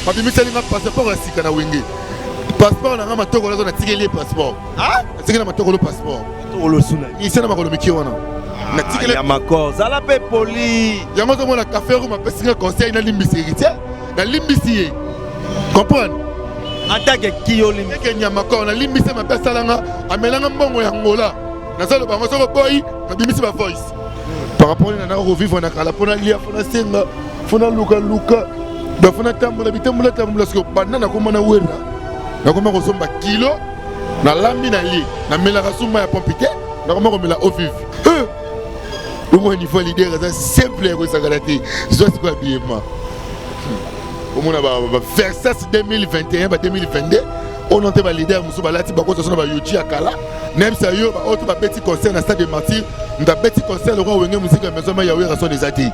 babimisi nga passeport asika na wenge passeport na nga matoko lazo na tikeli passeport tikeli na matoko lo passeport tolo suna isi na makolo miki wana na tikeli ya makor zala pe poli yango zo mona café room apesi nga conseil na limbisi héritier na limbisi ye comprendre atake kiyo limbi ke nyama ko na limbisi ma pesa nga amelanga mbongo ya ngola na solo bango soko boy na bimisi ba voice par rapport na revivre na kala pona lia pona senga pona luka ba pona tambula bitambula sko banana ko mona wera na ko mako somba kilo na lambi na li na mela ka suma ya pompité na ko mako mela au vive au moins niveau leader ça simple ko sagalati zo siko biema au moins ba versus 2021 ba 2022 on a été leader muso balati ba ko so na ba yoji akala même ça yo ba autre ba petit concert na stade de Martyr nda petit concert le roi wenge musique maison ma yawe rason des athées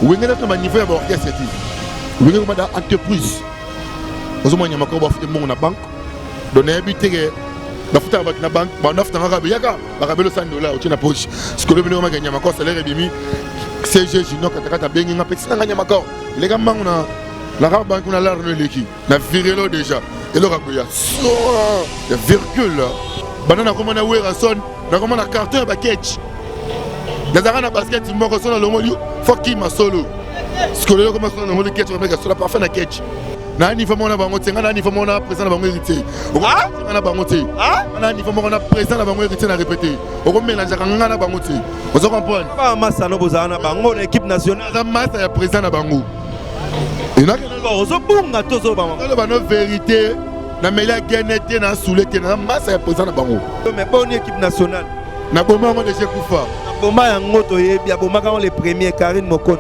wenge na ma niveau ya ba orchestre ti wenge ma da entreprise ozo mo nyama ko ba futé mo na banque donné habité que ba futa ba na banque ba nafta ngaka biyaka ba ka belo $100 au tina poche ce que le bino ma nyama ko salaire bimi CG jino kata bengi nga petit na nyama ko les gars mangu na la banque na l'arne leki na virelo déjà et le raboya il y a virgule banana comme na wera son na comme na carton ba catch dans na basket mo ko son na longo fuck ma solo ce que le comme son na longo catch ba sur la parfait na catch na niveau mon na bango tenga na niveau mon na présent na bango héritier na bango te na niveau mon na présent na bango héritier na répéter o ko mélanger nga na bango te vous comprenez pas massa no bozana bango l'équipe nationale za massa ya présent na bango et na ozo bunga tozo bango ba no vérité na mela genete na soule te na massa ya présent na bango mais bonne équipe nationale na boma ngo déjà kufa na boma ya ngoto yebi boma quand les premiers Karine Mokonzi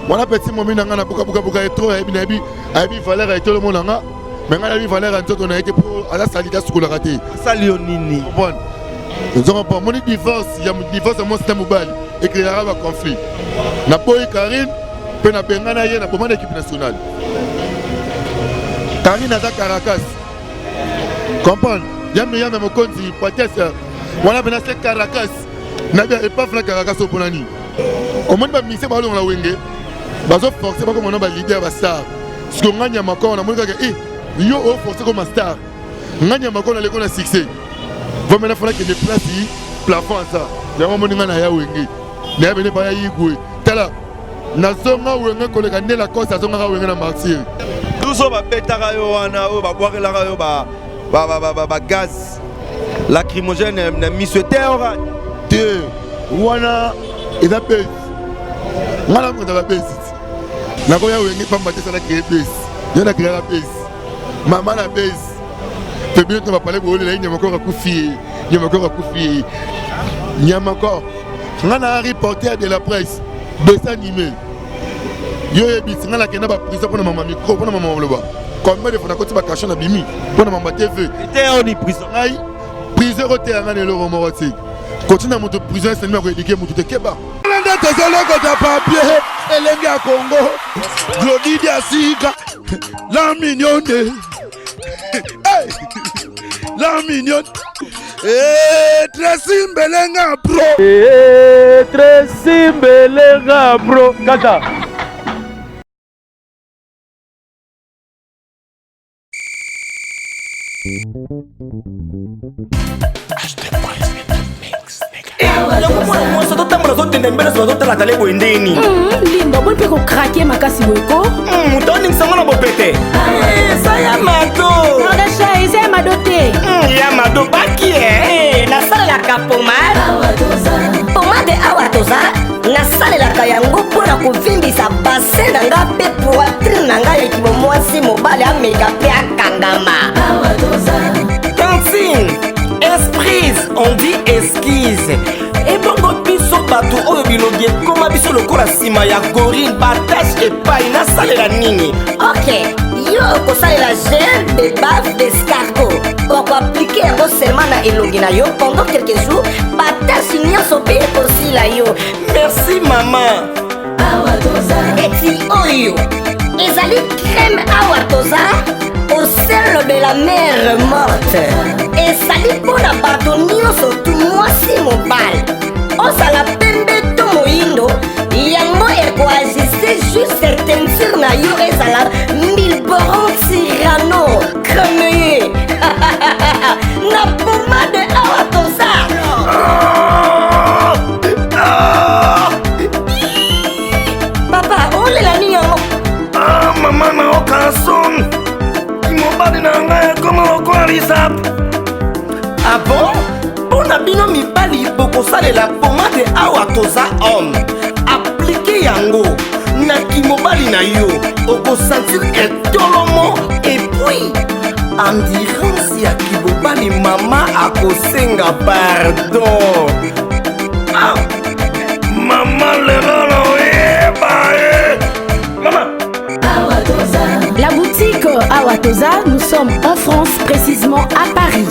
wana petit momi na nga na buka etro yebi na yebi ayebi valeur ya tolo mona nga mais nga yebi valeur ya nzoto na été pour ala salida sukola raté salio nini comprendre nous avons pas mon divorce ya divorce mon système mobile et créera un conflit na boy Karine pe na bengana ye na boma d'équipe nationale Karine aza Caracas comprendre yame Mokonzi peut-être wana bena c'est Caracas na bien et pas na Caracas oponani au monde ba mise ba lo na wenge bazo forcer ba comme on a leader ba star parce que nganya makon na monika ke yo o forcer comme star nganya makon na leko na succès va maintenant fala que des places plafond ça ya mo ninga na ya wenge na bene ba ya yigwe tala na zonga wenge ko le kanela ko sa zonga wenge na Martyr tuzo ba betaka yo wana o ba boirela yo ba gaz lacrymogène na misweteur te wana eza pesi ngala mkonza bapesi nakoya wenge pamba te sala kreye pesi yo na kreyaka pesi mama na pesi pe bino to bapale boyolela ye nyamakor akufi nyamakor nga na reporter de la presse dessin animé yo yebisi nga nakenda baprison mpona mama micro mpona mama maloba combien de fois nakoti bakasho na bimi mpona mama tv eteoni prison ngai prison ekoteyanga na eloko moko te continue moto prison c'est même éduquer moto te keba landa tozoloko ta papier elenge ya Congo Glodidi asika la mignonne la mignonne Tracy Mbelenga bro Tracy Mbelenga bro kata Moça do tambor do tende mbele so do tala tale boendeni. Lindo bon pe ko craquer makasi boyko. Mutoni ngisangona bopete. Saya mato. Roda chai c'est madoté. Ya mado baki na sala la kapomade. Pomade awatoza. Na sala la kayango pona kovimbisa bassin na nga pe poitrine na nga ekibo mwasi mobali ameka pe akangama. Tantine. Esprise, on dit esquisse. Et bongo biso bato oyo bilobi ekoma biso lokola nsima ya gorille batashe epai nasalela nini. Ok, yo okosalela gel de bave d'escargot okoaplike yango seulement na elongi na yo pendant quelques jours batashe nyonso mpe ekosila yo. Merci mama. Eti oyo ezali crème awatoza au sel de la mer morte. Et sali pona bato nyonso tu mwasi mobali osala pembe to moyindo yango ekoajuste juste teinture na yo ezala Milboron Cyrano Cremeye na pomade awa toza papa olela nini yango mama na okason mobali na ngai ekoma lokola lisap. Ah bon? Mpona bino mibali bokosalela pomade awa toza homme aplike yango na kimobali na yo okosentir etolomo epui endurance ya kimobali mama akosenga pardon. Ah, mama lelo loyeba mama. La boutique Awatoza, nous sommes en France, précisément à Paris.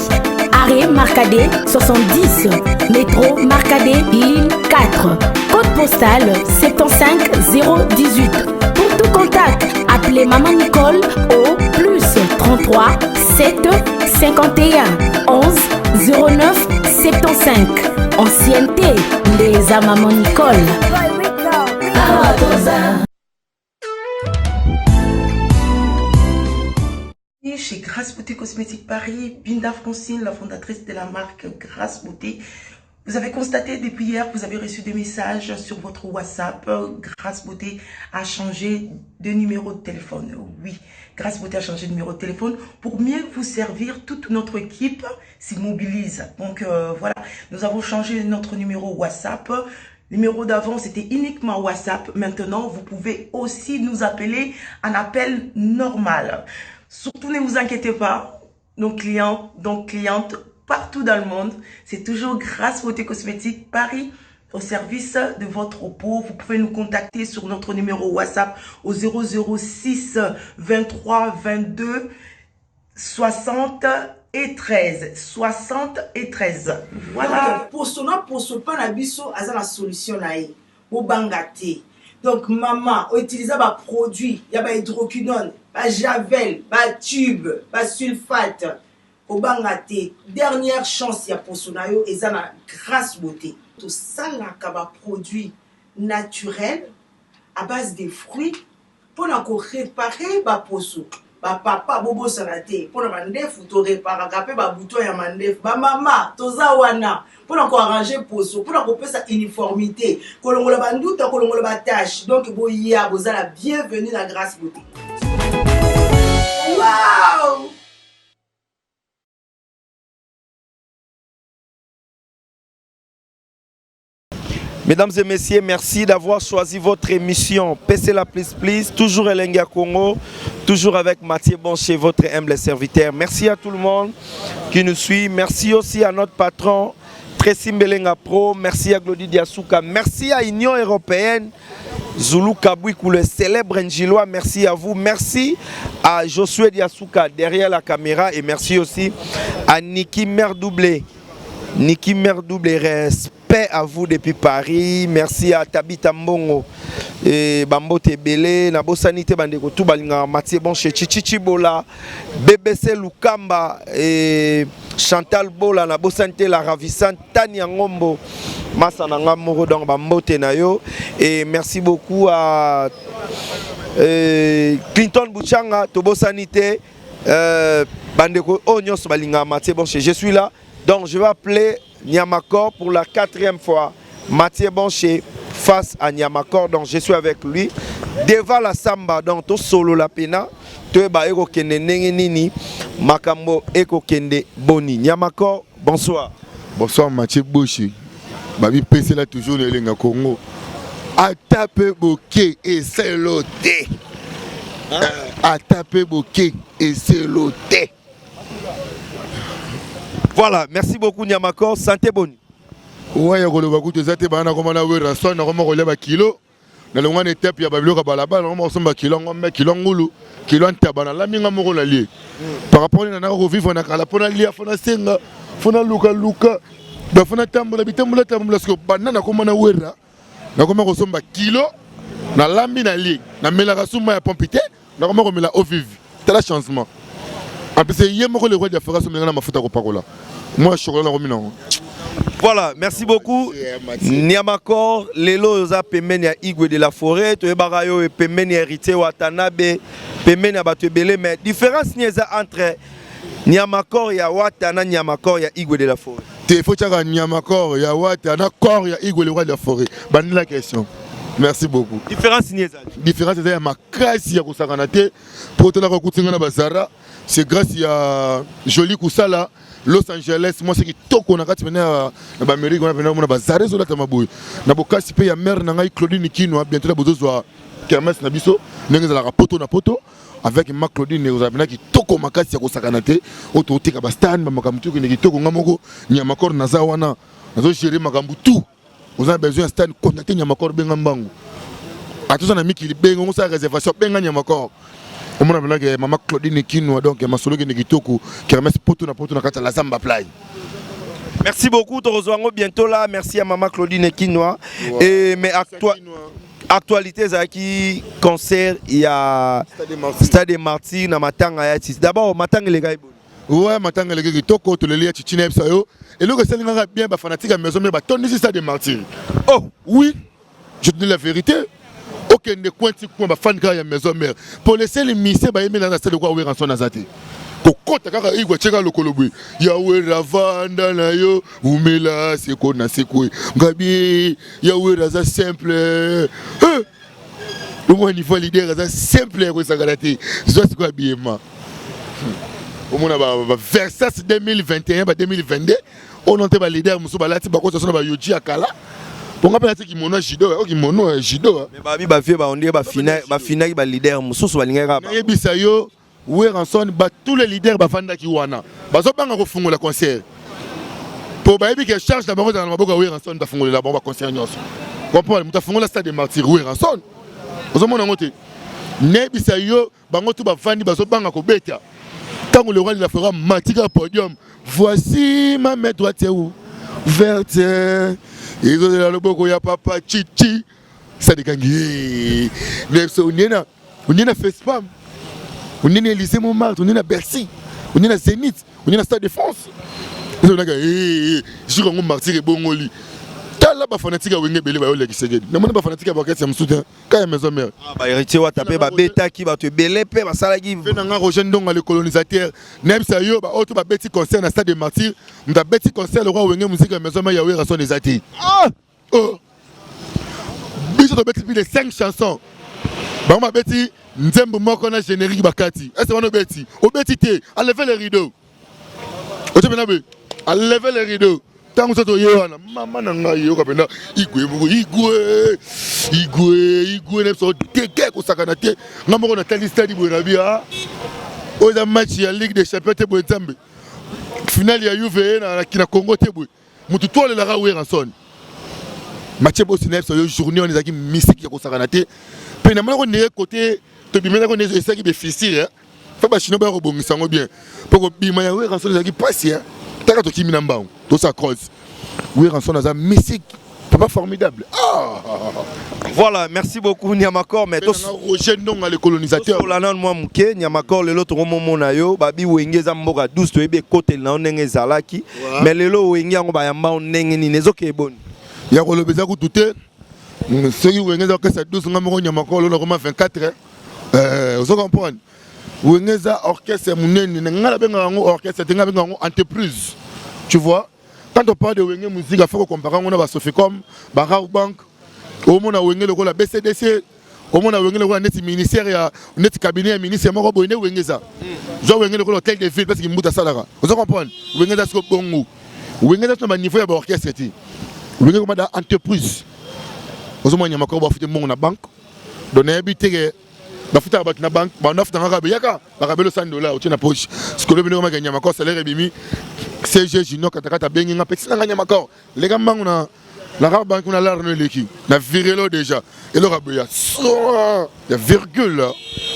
Arrêt Marcadet 70, métro Marcadet ligne 4, code postal 75 018. Pour tout contact, appelez Maman Nicole au plus 33 7 51 11 09 75. Ancienneté, les à Maman Nicole. Awatoza. Chez Grâce Beauté Cosmétique Paris, Binda Francine, la fondatrice de la marque Grâce Beauté. Vous avez constaté depuis hier que vous avez reçu des messages sur votre WhatsApp. Grâce Beauté a changé de numéro de téléphone. Oui, Grâce Beauté a changé de numéro de téléphone pour mieux vous servir. Toute notre équipe s'immobilise. Donc voilà, nous avons changé notre numéro WhatsApp. Le numéro d'avant, c'était uniquement WhatsApp. Maintenant, vous pouvez aussi nous appeler en appel normal. Surtout, ne vous inquiétez pas, nos clients, donc clientes, partout dans le monde, c'est toujours Grâce Beauté Cosmétique Paris au service de votre peau. Vous pouvez nous contacter sur notre numéro WhatsApp au 006 23 22 60 et 13. 60 et 13. Voilà. Pour ce pas la biso, à la solution là, au bangate. Donc, maman, on utilise des produits, il y a hydroquinone, javel, tube, sulfate, au bangate. Dernière chance, il y a pour sonayo et ça la Grâce Beauté. Tout ça là, produit naturel à base de fruits pour réparer poso. Papa bobo salate pour la mandef to réparer capé bouton ya mandef mama toza wana pour encore arranger poso pour encore sa uniformité kolongola banduta kolongola ba tâche donc boya bozala bienvenue na Grâce Beauté. Wow! Mesdames et messieurs, merci d'avoir choisi votre émission PC La Please Please, toujours Elenga Congo, toujours avec Mathieu Boncher, votre humble serviteur. Merci à tout le monde qui nous suit. Merci aussi à notre patron, Tracy Mbelenga Pro. Merci à Glody Diasuka. Merci à l'Union Européenne, Zulu Kabouikou, le célèbre Njilois. Merci à vous. Merci à Josué Diasuka derrière la caméra. Et merci aussi à Niki Merdoublé. Niki Merdoublé, respect à vous depuis Paris. Merci à Tabita Mbongo et Bambote Belé, Nabo Sanité Bandeko Toubalinga, Mathieu Bonche, Chichichi Bola, BBC Lukamba et Chantal Bola, Nabo Santé la ravissante Tania Ngombo, Massananga Moro dans Bambote Nayo. Et merci beaucoup à Clinton Bouchanga, Tobo Sanité, Bandeko Onyos Balinga, Mathieu Bonche. Je suis là. Donc je vais appeler Niamakor pour la 4e fois. Mathieu Boncher face à Niamakor. Donc je suis avec lui. Devant la samba, donc tout solo la pena. Tueba eko kende nini. Makambo eko kende boni. Niamakor, bonsoir. Bonsoir Mathieu Boncher. Babi PC là toujours le Lenga Congo. Atape boké et c'est loté. Atape boké et c'est loté. Voilà, merci beaucoup Niamakor, santé bonne. Ouais, il y a des bana comme on a vu rason, on a relève kilo. Dans le moment étape, il y a babilo kabalaba, on a somba kilo, on met kilo ngulu, kilo ntabana, la minga moro la lié. Par rapport à na revivre na kala pona lié, fona senga, fona luka, da fona tambola bitambola tambola sko banana comme on a wera. Na comme on somba kilo, na lambi na lié, na mela kasuma ya pompité, na comme on mela au vive. C'est la changement. En plus, il y a le roi de la faire ça, mais on a ma faute à reparola. Moi, je suis là, Voilà, merci beaucoup. Niamakor, lelo za pemeni ya Igwe de la Forêt, to ebarayo e pemeni héritier Watanabe, pemeni ya bato ebele, mais différence ni eza entre Niamakor ya Watana, Niamakor ya Igwe de la Forêt. Il faut que Niamakor ya Watana, Kor ya Igwe de la Forêt. Bande la question. Merci beaucoup. Différence ni eza. Différence eza ya makasi ya kusakanate, pour te la kokutinga na bazara, c'est grâce à Joli Kusala. Los Angeles, moi c'est qui toko na kati mena na Amérique on a pena na bazare zo la tamaboy na bokasi pe ya mère na ngai Claudine Kinwa bientôt la bozozwa kermesse na biso ndenge za la poto na poto avec ma Claudine ne ozabina qui toko makasi ya kosakana te oto tika ba stand ba makamtu ki kitoko ngamoko Niamakor na za wana nazo gérer makambu tout on a besoin stand contacter Niamakor benga mbangu atoza na miki benga on sa réservation benga Niamakor. On a vu que maman Claudine Kinwa donc ma solo qui kitoko kermesse poto na kata la Zamba Play. Merci beaucoup, te rejoindrons bientôt là. Merci à maman Claudine Kinwa. Et mais actualité qui concert il y a Stade des Martyrs na matanga ya tisi. D'abord matanga les gars. Ouais, matanga les gars kitoko to le lia chichine psayo. Et le que c'est nga bien ba fanatique à maison mais ba tonne Stade des Martyrs. Oh, oui. Je te dis la vérité. Aucun de coins qui sont fan de maison mère. Pour laisser les missions, bah aimer la stade de quoi ouvrir en son azati. Kokota kaka igwa cheka lokolobu. Yawe ravanda na yo, umela seko na seko. Ngabi yawe raza simple. Le moins niveau leader raza simple ko sagalati. Zo siko abiyema. Au moins ba Versace 2021 ba 2022, on onte ba leader muso balati ba ko so na ba yoji akala. Pour nga penati kimono jido kimono jido mais babi ba vie ba on dit ba final ba leader mususu balingaka ba yebisa yo Weranson ba tous les leaders ba fanda ki wana bazo banga ko fungola concert pour ba yebi ke charge na bango dans maboka Weranson ba fungola ba concert nyonso comprendre muta fungola Stade des Martyrs Weranson ozo mona ngote nebisa yo bango tu ba fandi bazo banga ko beta tango le roi de la fera matika podium voici ma main droite où verte. Ils ont le boko ya papa chichi. Ça dégangue. On est na FESPAM. On est na Élysée Montmartre, on est na Bercy, on est na Zénith, on est na Stade de France. Ils ont dit je suis comme martyr et bongoli. Tala ba fanatique a wenge belé ba yo Kisegedi. Na mona ba fanatique ba kati ya msuta. Ka ya maison mère. Ah ba héritier wa taper ba beta ki ba te belé pe ba sala ki. Fe na nga Roger Ndonga le colonisateur. Nebsa yo ba auto ba beti concert na Stade des Martyrs. Nda beti concert le roi wenge musique ya maison mère ya Weranson des Ati. Ah! Oh! Biso to beti plus de 5 chansons. Ba ma beti nzembo moko na générique bakati. Est-ce que on beti? O beti te, enlevez les rideaux. O te benabe. Enlevez les rideaux. Tant que tu es là, maman n'a eu aucun peine. Igwe, ne sont dégueu au sacanate. N'a pas on a tel stade de Rabia. Au match il y a Ligue des Champions de Boetambe. Final il y a Juve na kina Congo tebwe. Mutu toi le la Weranson. Match bo sinep so journée on les a qui mystique ya ko sacanate. Pe na mala ko ne côté to bimena ko ne esa ki be fisire. Fa ba chino ba ko bongisa ngo bien. Pour ko bima ya Weranson les a qui passer. Taka to kimi namba. Tout ça croise. Weranson a un mystique, pas formidable. Ah. Voilà, merci beaucoup Niamakor. Mais tous Roger Ndonga le colonisateur. Pour la non moi muke Niamakor le l'autre moment na yo babi wenge za mboka 12 to ebe côté na onenge zalaki. Mais le lo wenge ngo ba yamba onenge ni nezoke bon. Ya ko lobeza ku tuté. Ceux qui wenge za que ça 12 ngamo Niamakor le Roma 24. Vous comprenez? Wenge za orchestre munene ngala benga ngo orchestre tenga benga ngo entreprise. Tu vois? Quand on parle de Wenge musique, il faut comparer à Sofecom, Barau Bank, au monde à Wenge le rôle BCDC, au monde à Wenge le rôle net ministère, net cabinet ministère, moi je Wenge ça. Je Wenge le rôle hôtel de ville parce qu'il mouta salara. Vous comprenez? Wenge ça c'est bon. Wenge ça c'est un niveau de orchestre. Wenge comme dans entreprise. Vous avez un macro bafite mon na banque, donner habité. Bafite abaki na banque, ba nafta ngaka beyaka, ba kabelo $100 au tina poche. Ce que le bino ma gagner macro salaire bimi. CG Junior katakata bengi nga petit nga Niamakor les gars bangu na la banque na l'arne leki na virelo déjà et le raboya il y a virgule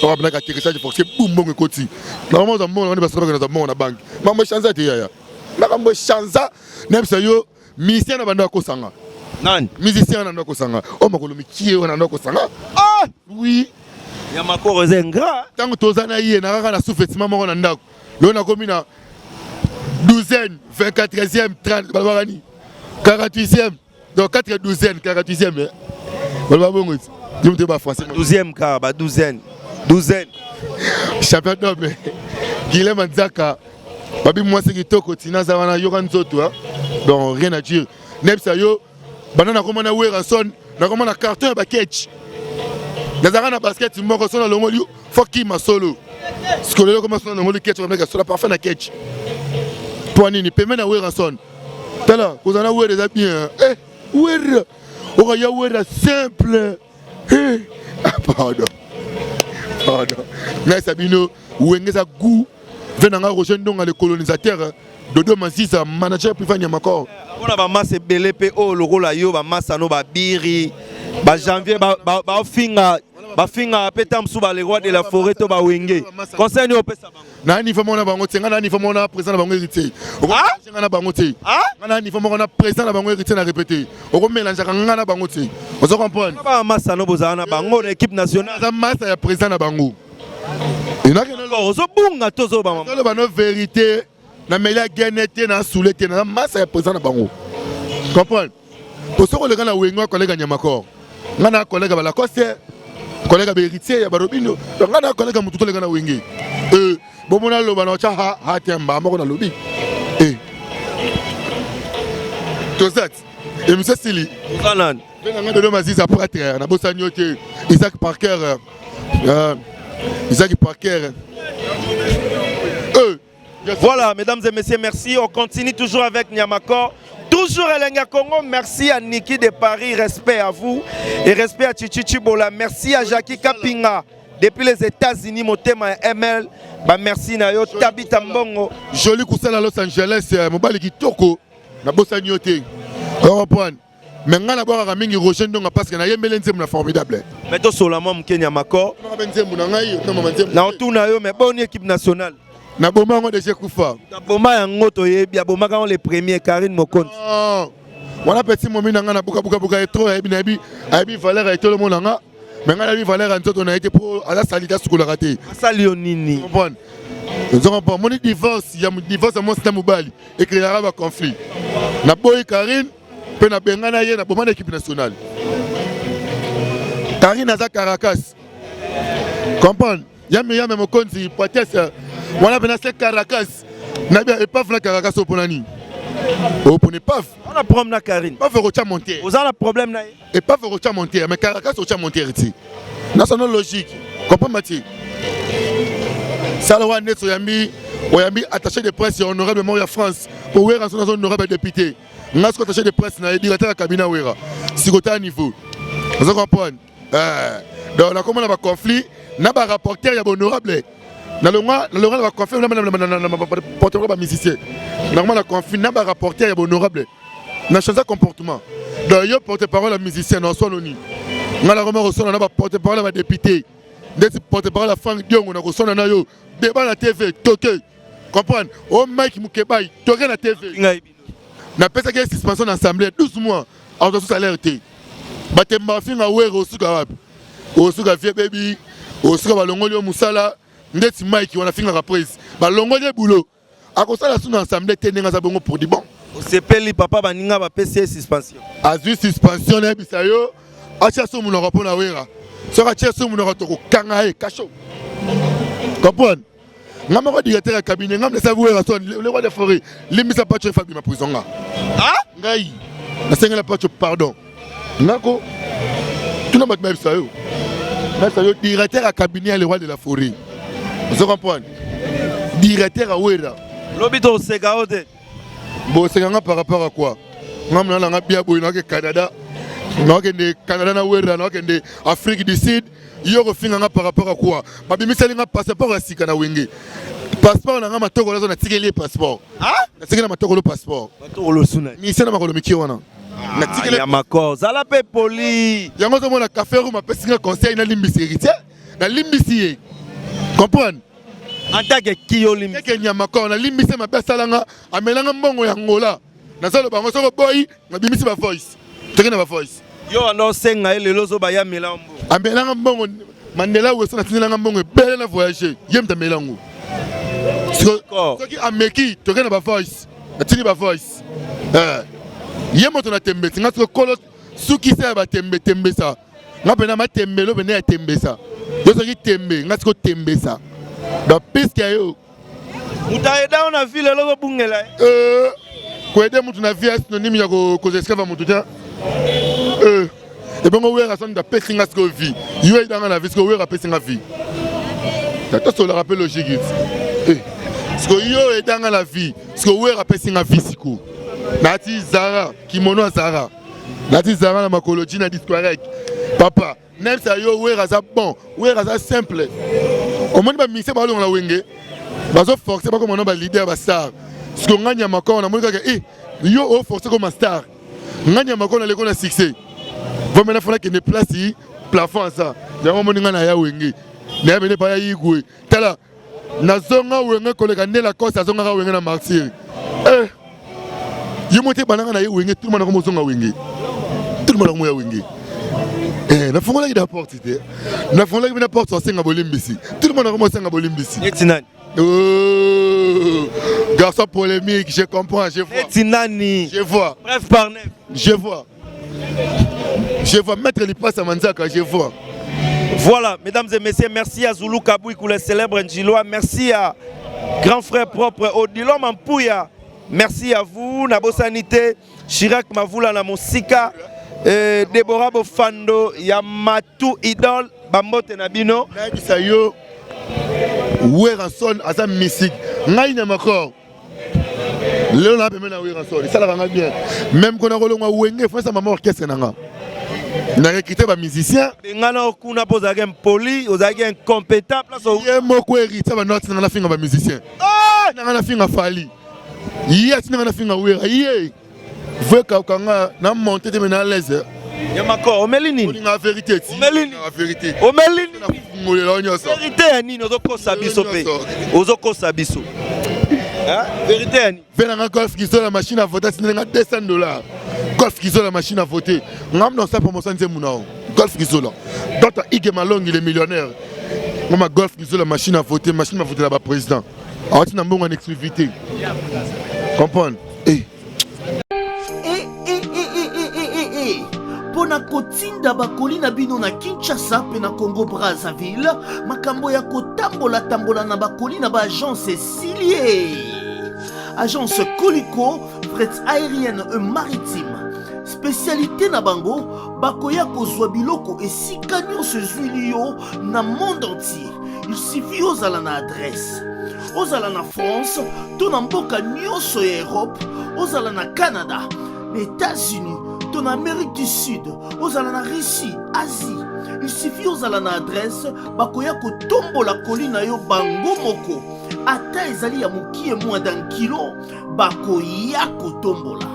on va bien atterrissage forcé boum bon côté normalement dans monde on est parce que dans monde na banque maman chanza te ya la maman chanza nem ça yo musicien na banda ko sanga nan musicien na ko sanga o makolo mikie on na ko sanga ah oui Niamakor zenga tango tozana yé na kaka na souffetima moko na ndako le na komina 12e, 24e, 30, balbarani. 48e. Donc 4 douzaine, 48e. Voilà bon. Je me dis pas français. 12e car, 12e. 12e. Champion d'homme. Guilhem Anzaka. Babi moi c'est qui toko tina za wana yoka nzoto. Donc rien à dire. Nebsa yo banana comme na Weranson, na comme na carton ba catch. Nazara na basket moko sona longo liu foki masolo. Skolo comme sona longo catch on meka sola parfait na catch. Pour nini paiement na Weranson. Tala, vous en avez des bien. Ouais. On y a ouais simple. Pardon. Mais Sabino, où est-ce que goût venant à rejoindre les colonisateurs Dodo Maziza, manager privé Nyamakor. On a masse BLP au le rôle ayo, ba masse no ba biri, ba janvier ba finga petam suba les rois de la forêt to ba wenge. Conseil au pesa bango. Na niveau mona bango tenga na niveau mona président na bango héritier. Tenga na bango te. Na niveau mona président na bango héritier na répéter. On mélange nga na bango te. On se comprend. Ba masse no bozana na bango équipe nationale. Na masse ya président na bango. Il n'a que zo bunga tozo ba mama. Ba no vérité na melia genete na soulete na masse ya président na bango. Comprendre. Pour ce que les gars na wengo collègue Nyamakor. Ngana collègue ba la Coste. Collègue héritier ya barobino. Donc ngana collègue mututo les gars na wenge. Bon mon aloba na cha ha temba moko na lobi. Tozat. Et monsieur Sili. Zanan. Venanga de Maziza prêtre na bosanyote Isaac Parker. Isaac Parker. Voilà, mesdames et messieurs, merci. On continue toujours avec Nyamakor. Toujours Elenga Congo. Merci à Niki de Paris. Respect à vous. Et respect à Chichichi Bola. Merci à Jackie Kapinga. Depuis les États-Unis, mon thème est ML. Bah, merci Nayo. Tabita Mbongo. Joli Koussala Los Angeles. Mobile Kitoko. Na Bosanyote. On reprend. Mais on a d'abord mingi Roger Ndonga parce que na yembele nzembo formidable. Mais to solama Kenya Makor. Na otuna yo mais bonne équipe nationale. Na boma ngo déjà kufa. Na boma yango to yebi boma quand les premiers Karine Mokonzi. Wana petit momi na nga na buka trop yebi na yebi valeur et tout le monde nga. Mais nga yebi valeur nzoto na été pour ala salida sukula raté. Salio nini. Comprendre. Nous avons pas mon divorce, il y a un divorce à mon système mobile et qu'il y a un conflit. Na boy Karine na bengana ye na bomba d'équipe nationale. Karine aza Caracas. Comprendre? Yame Mokonzi Poites. Voilà ben c'est Caracas. Na bien epaf na Caracas au ponani. Au pone paf. On a problème na Karine. Pas faire rocha monter. Vous avez un problème na. Et pas faire rocha monter mais Caracas rocha monter ici. National logique. Comprends Mathieu? Salwa Neto Yambi attaché de presse honorablement à France pour voir son honorable député. Nous avons attaché de presse na directeur de cabinet Wera. Si côté à niveau. Vous comprenez? Donc là comment on a un conflit, n'a pas rapporteur ya honorable. Dans le va conflit na porte-parole ba musicien. Normalement la conflit n'a pas rapporteur ya honorable. Na changer comportement. Donc yo porte-parole à musicien non soit noni. Ngala comment reçoit na porte-parole à député. Des porte-parole à Franck Diongo na reçoit na yo. Débat na TV, toqué. Comprendre? Oh Mike Mukebai, toqué na TV. Na pesa que suspension d'assemblée 12 mois. Alors tout salaire été. Batemba finga wero osuka wapi? Osuka vie baby, osuka balongoli o musala, ndeti Mike wana finga reprise. Balongoli boulot. Akosala suna assemblée tenenga za bongo pour di bon. Osepeli papa baninga ba PC suspension. Azu suspension na bisayo. Acha so munoko pona wera. Soka acha so munoko to kanga e kacho. Comprendre? Ngama ko directeur ya cabinet ngam sa wera son le roi de forêt. Limisa pas chef Fabi ma prison nga. Ngai. Na sengela pas pardon. Ngako. Tu n'as pas de bisayo. Bisayo directeur ya cabinet le roi de la forêt. Vous comprenez? Directeur à wera. Lobito segaote. Bon, c'est par rapport à quoi? Ngam na nga bia boy na ke Canada. Na ke de Canada na wera na ke de Afrique du Sud. Yo refinga par rapport à quoi? Ma bimisali nga passeport à sikana wenge. Passeport na nga matoko na tikeli passeport. Na tikeli matoko le passeport. Matoko le suna. Mi sena makolo miki wana. Na tikeli ya makor. Zala pe poli. Yango to mona café room ma pesinga conseil na limbisi héritier. Na limbisi. Comprendre? En tant que kiyo limbisi. Que nyamakor na limbisi ma pesalanga amelanga mbongo ya ngola. Na solo bango soko boy na bimisi ba voice. Tekena ba voice. Yo ano senga ele lozo ba ya melambo. Amelanga mbongo Mandela weso na tinela mbongo bele na voyager. Yem ta melango. Ce qui a meki, tu regardes ma voice. Tu dis ma voice. Ye moto na tembe nga so kolo suki sa ba tembe ça. Nga pena ma tembe lo bena ya tembe ça. Yo so ki tembe nga so tembe ça. Da piste yo. Mutaeda na ville lo bungela. Ko aider mutu na vie synonyme ya ko esclave mutu ta. Et bon on wera son da piste nga so vie. Yo aider na vie so wera piste nga vie. Tata so le rappel logique. Ce que yo aider na la vie, ce que wera piste nga vie siko. Nati Zara, kimono Zara. Nati Zara na makoloji na discorrect. Papa, même ça yo wera ça bon, wera ça simple. Comment ba mise ba la wenge? Ba zo forcer ba comme on ba leader ba star. Ce que nganya makona mo ka yo o forcer comme star. Nganya makona le kona succès. Va maintenant fala que ne place yi plafond ça. Yango mo ninga na ya wenge. Na bene pa ya yigwe. Tala na zonga wenge koleka ne la cause zonga ka wenge na martyr. Yo monte bananga na ye wenge tout le monde ko zonga wenge. Tout le monde ko ya wenge. Na fongola ki da porte te. Na fongola ki na porte so senga bolimbisi. Tout le monde ko senga bolimbisi. Etinani. Garçon polémique, je comprends, je vois. Etinani. Je vois. Bref par neuf. Je vois. Je vois mettre les passes à Manzaka, je vois. Voilà, mesdames et messieurs, merci à Zulu Kabouikou, le célèbre Njiloa. Merci à grand frère propre Odilo Mampouya. Merci à vous, Nabo Sanité, Chirac Mavoula Namosika, Deborah Bofando, Yamatou Idol, Bambote Nabino. Nabisayo, Weranson, Azam Missik, Naïna Makor. Léon a permis à Weranson, ça va bien. Même quand on a roulé à Wenge, il faut que ça m'a orchestre. On a recruté des musiciens. On a posé un poli, on a un compétent. Il y a un mot qui est hérité, on a fait un musicien. On a fait un fali. Hier, tu n'as pas fait un ouïra. Hier, vous avez monté de mener à l'aise. Il y a encore, on met l'ini. On a la vérité. On met l'ini. La vérité. On met l'ini. La vérité est ni, nous avons sabiso pay. Nous avons sabiso. Vérité est ni. Venez golf qui sont la machine à voter, c'est $200. Golf qui sont la machine à voter. On a dans sa promotion de mon golf qui sont là. Docteur Ige Malong, il est millionnaire. On a golf qui sont la machine à voter là-bas président. Alors tu n'as pas en exclusivité. Comprendre? Pona kotinda bakoli na bino na Kinshasa pe na Congo Brazzaville, makambo ya kotambola na bakoli na ba agence Silier. Agence Colicot, fret aérienne et maritime. Spécialité na bango, bakoya kozwa biloko esika nyonso ezwilio na monde entier. Il suffit ozala na adresse. Ozala na France, to na mboka nyonso ya Europe, ozala na Canada, les États-Unis, en Amérique du Sud, ozala na Russie, Asie. Il suffit ozala na adresse, bakoya ko tombola kolina yo bango moko. Ata ezali ya mokie moins d'un kilo, bakoya ko tombola.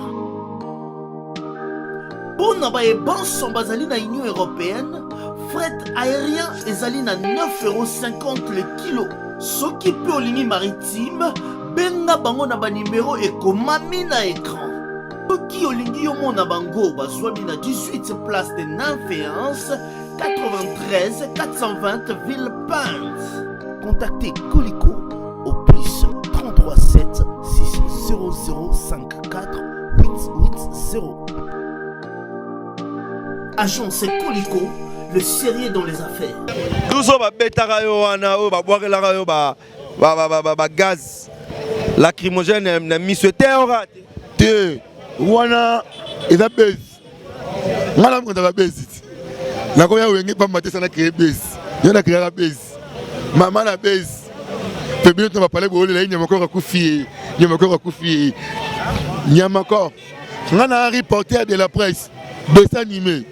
Pona ba ebanso bazali na Union Européenne, fret aérien ezali na 9,50 € le kilo. Soki pe olingi maritime, benga bango na ba numéro ekomami na écran. Soki olingi yo mona bango bazwami na 18 place de Nanféance, 93 420 Villepinte. Contactez Colicot au plus 33 7 600 54 880. Agence Colicot, le sérieux dans les affaires. Nous sommes à Betarayo, à boire la gaz lacrymogène, na misouté orate. Te, wana, eza base. Ngala mkonda ba base. Na koya wenge pa matesa na créer base. Yo na créer la base. Maman na base. Pe bien to ba parler bo le nyama ko kufi, nyama ko kufi. Nyama ko. Ngana reporter de la presse, dessin animé.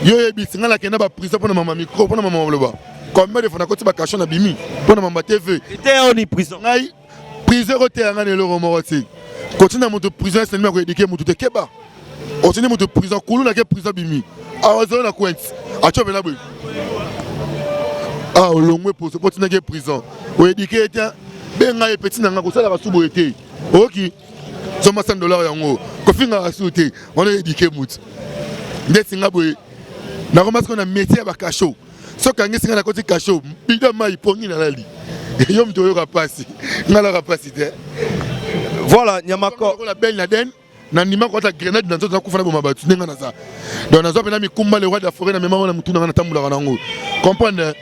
Yo ebisi ngala kena ba prison pour maman micro, pour maman loba. Combien de fois na koti ba cachon na bimi, pour maman TV. Était en prison. Ngai prison roté ngana le romoroti. Continue mon prison c'est même ko éduquer mon tout keba. Continue mon prison kulu na ke prison bimi. Awazo na kwent. Achobe na bwe. Ah olongwe pour ce continue ke prison. O éduquer était benga petit na ngako sala ba subo été. OK. Soma $100 yango. Ko finga asuté. On a éduqué mout. Ndeti ngabwe. Na remarque qu'on a métier à cachot. Ce qu'on a na côté cachot, bidon mai pongi na lali. Et yom to yo rapasi. Na la rapacité. Voilà, Nyamako. La belle Naden, Nanima kwa ta grenade dans tout kufana boma batu nenga na ça. Donc nazo pena mikumba le roi de la forêt na mema na mutu na tambula kanango. Comprendre?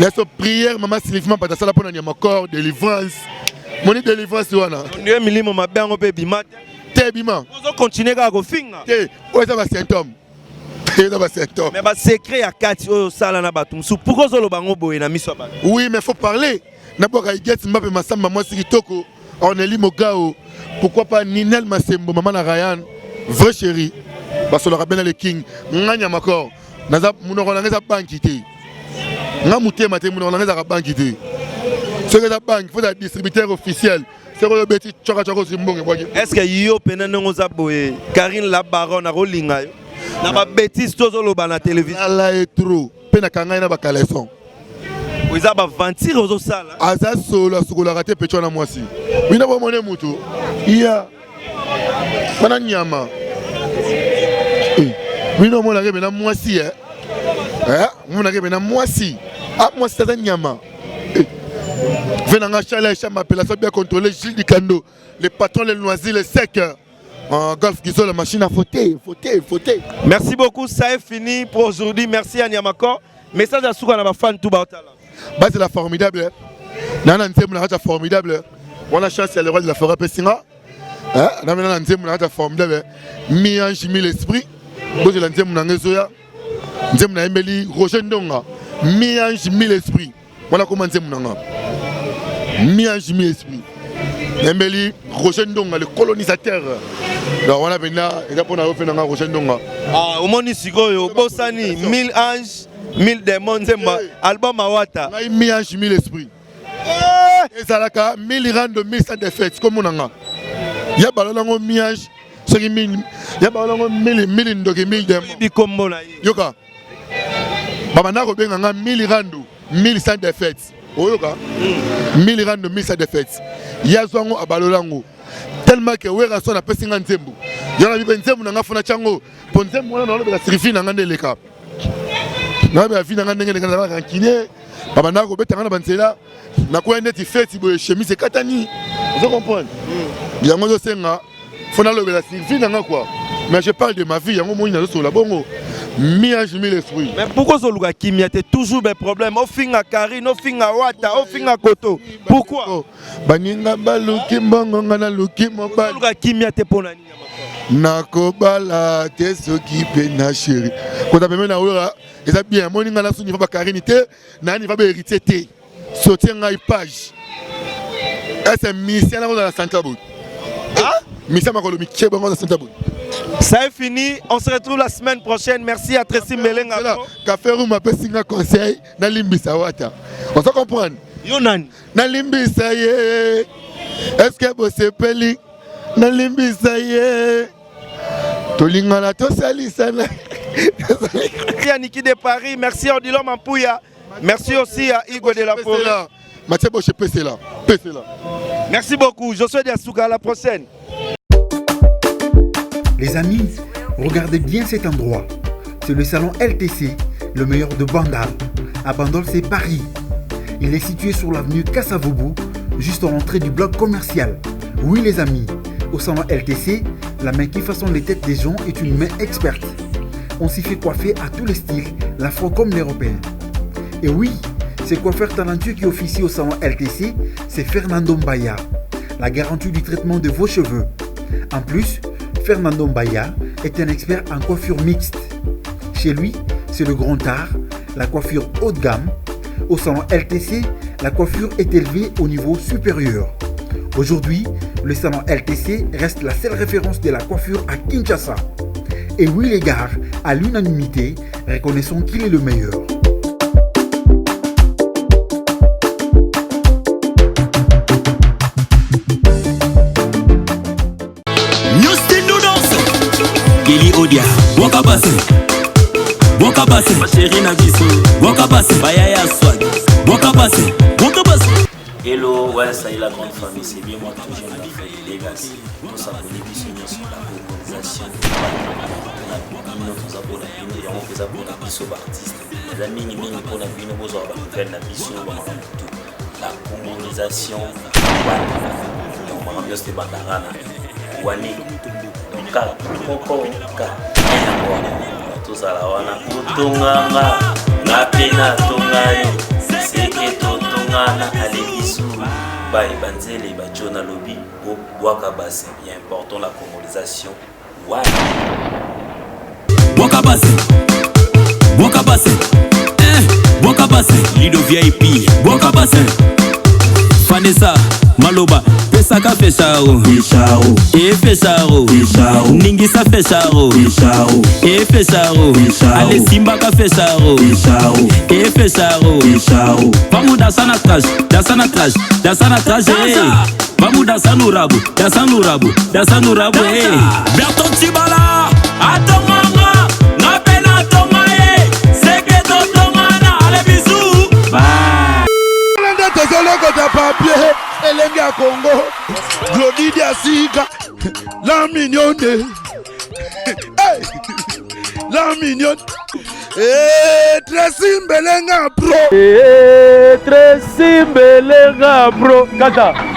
Laisse prière maman signifie pas ça la pona nyama corps délivrance. Moni délivrance wana. Ndiye milimo mabango pe bimate. Te bima. Ozo continuer ka ko finga. Te, o ça va symptôme. Te ça va symptôme. Mais ba secret ya kati oyo sala na batu musu. Pourquoi zo lo bango boye na miso ba? Oui, mais faut parler. Naboka Iget Mbappé Massamba moi Sikitoko. Orneli Mogao. Pourquoi pas Ninel Massembo, maman na Ryan, vrai chéri, parce que le rabbin le king, nganya makor, naza munoronanga bankité. Ngamouté maté munoronanga bankité. Ce que la banque, faut être distributeur officiel. C'est le petit choka choka simbonge. Est-ce que yo penana ngoza boye, Karine la baronne a rolinga yo. Na ba bêtise tozo lo ba na télévision. Ala est trop. Pena kanga na ba caleçon. Oza ba ventir ozo sala. Aza solo asukola raté pecho na mwasi. Bina ba mone mutu. Iya. Bana nyama. Bina mona ke bena mwasi mona ke bena mwasi. Ah mwasi ta nyama. Venanga chala chama appellation bien contrôlé Gilles Dikando. Les patrons les loisirs les secs. En golf qui sont la machine à fauter. Merci beaucoup, ça est fini pour aujourd'hui. Merci à Niamako. Message à Souka na ba fan tout ba otala. Bah c'est la formidable. Nana nzemu na formidable. On a chance c'est le roi de la forêt Pessinga. Nana nzemu na formidable. Mi ange mi l'esprit. Bo c'est la nzemu na ngezoya. Nzemu na Emeli Roger Ndonga. Mi ange mi l'esprit. Voilà comment nzemu na nga. Mi ange mi l'esprit. Emeli Roger Ndonga le colonisateur. Donc on a venu là et pour nous faire Roger Ndonga. Ah au moni sikoyo bosani 1000 anges 1000 démons zemba album awata. Mi ange mi l'esprit. Et ça là 1000 rand de 1100 défaites comme on a. Ya balongo mi ange ce qui 1000 ya balongo 1000 ndoki 1000 démons. Bi kombo na yoka. Baba na ko benga 1000 rand 1100 défaites. Oyoka 1000 rand 1100 défaites. Ya zwango abalolango. Tellement que wera son a pesi nzembo. Yana bi nzembo na ngafuna chango. Pour nzembo na no be sirifi na ngande leka. Na be afi na ngande ngene kana rankine. Baba na ko betanga na banzela. Na ko ndeti feti boye chemise katani. Vous comprenez? Yango zo senga fona lo be la sirifi na ngakwa. Mais je parle de ma vie, yango moyi na zo la bongo. Mi ange mi l'esprit. Mais pourquoi Zoluga Kimia t'es toujours des problèmes? Au fin à Karine, au fin à Wata, au fin à Koto. Pourquoi? Baninga baluki mbongo ngana luki mobile. Zoluga Kimia t'es pour nani? Nakobala te soki pe na chéri. Quand tu as na ora, et ça bien moni ngana suni va Karine te, na ni va be hériter te. Sortir ngai page. Est-ce mission dans la Santa Bout? Ah? Mission ma kolomi ke bango dans Santa Bout. Ça est fini, on se retrouve la semaine prochaine. Merci à Tracy Melenga. Café room a passé un conseil na limbisa wata. On se comprend. Yonan. Na limbisa ye. Est-ce que vous se peli? Na limbisa ye. Tolinga la to salisa na. Merci à Niki de Paris, merci à Odilon Mampouya. Merci aussi à Hugo de la Forêt. Mathieu Boche PC là. Merci beaucoup. Je souhaite à Souka à la prochaine. Les amis, regardez bien cet endroit. C'est le salon LTC, le meilleur de Bandal. À Bandal, c'est Paris. Il est situé sur l'avenue Kassavoubou, juste à l'entrée du bloc commercial. Oui les amis, au salon LTC, la main qui façonne les têtes des gens est une main experte. On s'y fait coiffer à tous les styles, l'afro comme l'européen. Et oui, ce coiffeur talentueux qui officie au salon LTC, c'est Fernando Mbaya, la garantie du traitement de vos cheveux. En plus, Fernando Mbaya est un expert en coiffure mixte. Chez lui, c'est le grand art, la coiffure haut de gamme. Au salon LTC, la coiffure est élevée au niveau supérieur. Aujourd'hui, le salon LTC reste la seule référence de la coiffure à Kinshasa. Et oui les gars, à l'unanimité, reconnaissons qu'il est le meilleur. Geli Odia, Waka Basse, ma chérie Nabiso, Waka Basse, Bayaya Swag, Waka Basse. Hello, ouais, ça y est la grande famille, c'est bien moi toujours la famille Legacy. Nous s'abonner sur la organisation nous abonnés, on fait abonner biso artistes. Les amis, nous pour la vie, nous avons fait la biso, la colonisation, on va bien se battre. tozala wana otonganga nga mpe natonga yo seke totongana alebisu banzele bajona lobi bwaka base bien important la congolisation bwaka base bwaka base Lido VIP bwaka base Vanessa Maloba pesaka fecharo e fecharo ningisa fecharo e fecharo ale simbaka fecharo e fecharo vamos dançar na traje vamos dançar no rabo Berton Tibala atomanga na pena tomaye segredo tomana ale bisu bye tozoloko ta papier elenge ya Congo Glodidi Asika la mignonne la mignonne Tracy Mbelenga bro Tracy Mbelenga bro kata